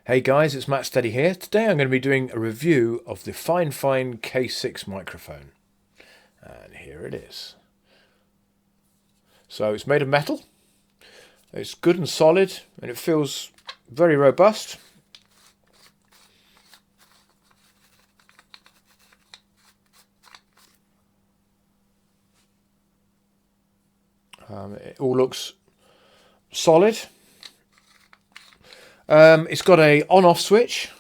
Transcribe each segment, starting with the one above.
Hey guys, it's Matt Steady here. Today I'm going to be doing a review of the Fifine K6 microphone. And here it is. So it's made of metal. It's good and solid and it feels very robust. It all looks solid. It's got a on-off switch,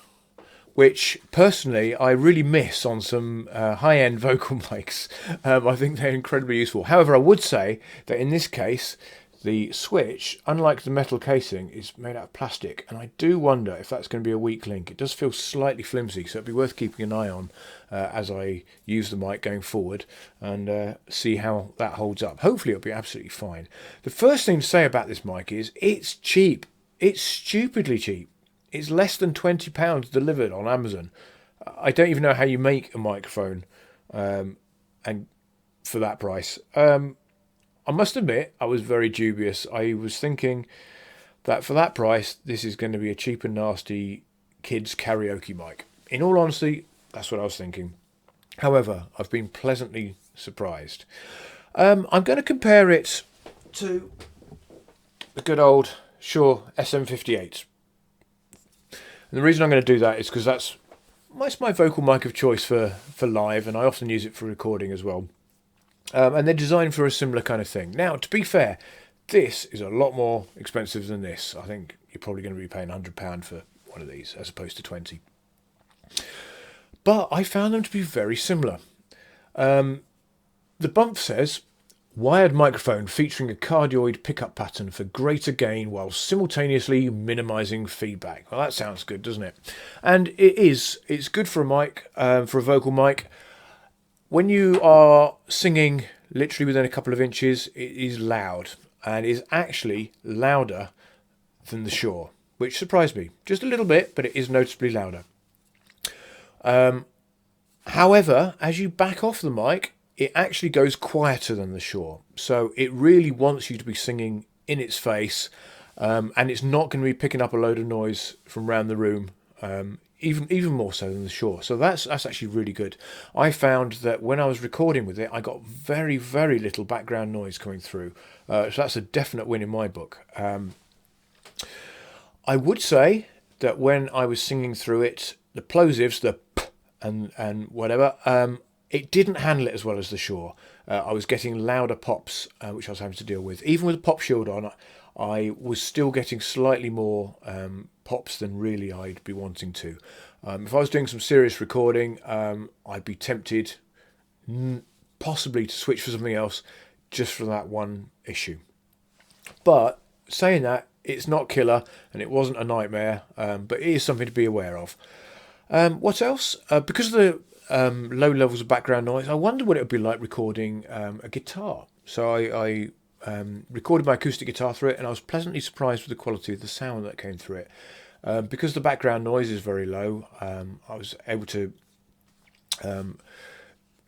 which personally I really miss on some high-end vocal mics. I think they're incredibly useful. However, I would say that in this case, the switch, unlike the metal casing, is made out of plastic, and I do wonder if that's going to be a weak link. It does feel slightly flimsy, so it'd be worth keeping an eye on as I use the mic going forward and see how that holds up. Hopefully it'll be absolutely fine. The first thing to say about this mic is it's cheap. It's stupidly cheap. It's less than £20 delivered on Amazon. I don't even know how you make a microphone and for that price. I must admit, I was very dubious. I was thinking that for that price, this is going to be a cheap and nasty kids karaoke mic. In all honesty, that's what I was thinking. However, I've been pleasantly surprised. I'm going to compare it to the good old Shure SM58. And the reason I'm going to do that is because that's my vocal mic of choice for live, and I often use it for recording as well. And they're designed for a similar kind of thing. Now, to be fair, this is a lot more expensive than this. I think you're probably going to be paying £100 for one of these as opposed to 20. But I found them to be very similar. The bump says, wired microphone featuring a cardioid pickup pattern for greater gain while simultaneously minimizing feedback. Well, that sounds good, doesn't it? And it is. It's good for a mic, for a vocal mic. When you are singing literally within a couple of inches, it is loud and is actually louder than the Shure, which surprised me just a little bit, but it is noticeably louder. However, as you back off the mic, it actually goes quieter than the Shure. So it really wants you to be singing in its face, and it's not going to be picking up a load of noise from around the room, even more so than the Shure. So that's actually really good. I found that when I was recording with it, I got very, very little background noise coming through. So that's a definite win in my book. I would say that when I was singing through it, the plosives, the p and whatever, it didn't handle it as well as the Shure. I was getting louder pops, which I was having to deal with. Even with the pop shield on, I was still getting slightly more pops than really I'd be wanting to. If I was doing some serious recording, I'd be tempted possibly to switch for something else just for that one issue. But saying that, it's not killer and it wasn't a nightmare, but it is something to be aware of. What else? Because of the low levels of background noise, I wonder what it would be like recording a guitar. So I recorded my acoustic guitar through it, and I was pleasantly surprised with the quality of the sound that came through it. Because the background noise is very low, I was able to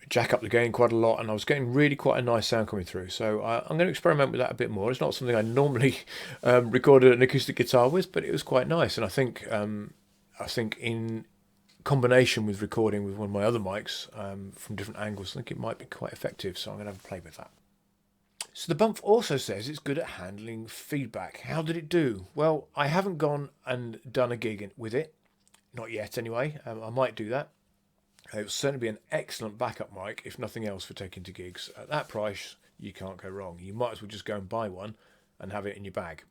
jack up the gain quite a lot, and I was getting really quite a nice sound coming through. So I'm going to experiment with that a bit more. It's not something I normally recorded an acoustic guitar with, but it was quite nice, and I think in combination with recording with one of my other mics from different angles, I think it might be quite effective, so I'm going to have a play with that. So the bump also says it's good at handling feedback. How did it do? Well, I haven't gone and done a gig with it, not yet anyway. I might do that. It will certainly be an excellent backup mic, if nothing else, for taking to gigs. At that price, you can't go wrong. You might as well just go and buy one and have it in your bag.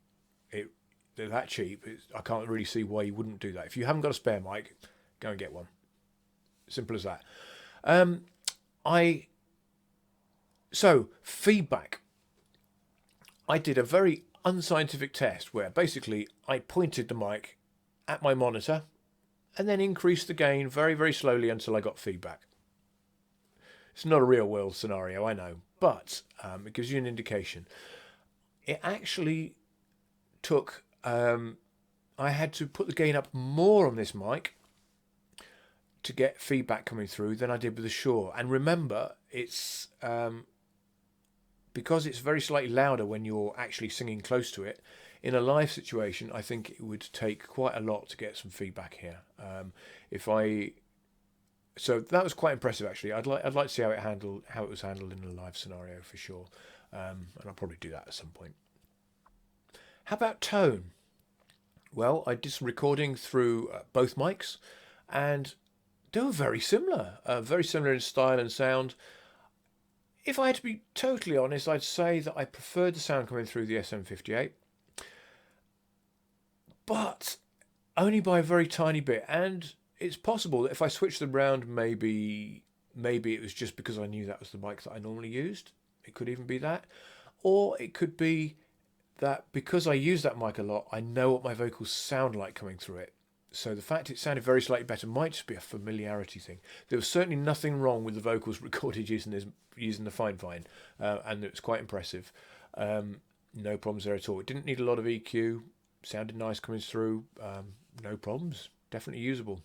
They're that cheap. I can't really see why you wouldn't do that. If you haven't got a spare mic, go and get one. Simple as that. So, feedback. I did a very unscientific test where basically I pointed the mic at my monitor and then increased the gain very, very slowly until I got feedback. It's not a real world scenario, I know, but it gives you an indication. It actually took... I had to put the gain up more on this mic to get feedback coming through than I did with the Shure. And remember, it's because it's very slightly louder when you're actually singing close to it, in a live situation, I think it would take quite a lot to get some feedback here. If I So that was quite impressive, actually. I'd like to see how it was handled in a live scenario for sure, and I'll probably do that at some point. How about tone? Well, I did some recording through both mics, and they were very similar in style and sound. If I had to be totally honest, I'd say that I preferred the sound coming through the SM58, but only by a very tiny bit. And it's possible that if I switched them round, maybe it was just because I knew that was the mic that I normally used. It could even be that, or it could be that because I use that mic a lot, I know what my vocals sound like coming through it. So the fact it sounded very slightly better might just be a familiarity thing. There was certainly nothing wrong with the vocals recorded using the Fifine, and it was quite impressive. No problems there at all. It didn't need a lot of EQ. Sounded nice coming through. No problems. Definitely usable.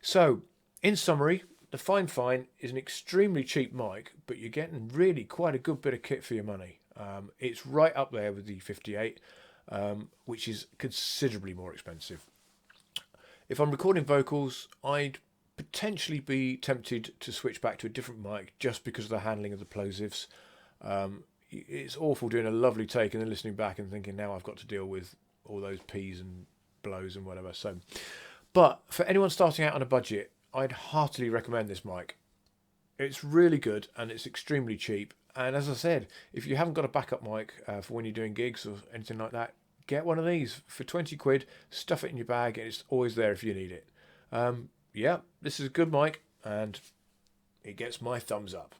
So, in summary, the Fifine is an extremely cheap mic, but you're getting really quite a good bit of kit for your money. It's right up there with the 58, which is considerably more expensive. If I'm recording vocals, I'd potentially be tempted to switch back to a different mic just because of the handling of the plosives. It's awful doing a lovely take and then listening back and thinking now I've got to deal with all those P's and blows and whatever. But for anyone starting out on a budget, I'd heartily recommend this mic. It's really good and it's extremely cheap. And as I said, if you haven't got a backup mic for when you're doing gigs or anything like that, get one of these for 20 quid, stuff it in your bag, and it's always there if you need it. Yeah, this is a good mic and it gets my thumbs up.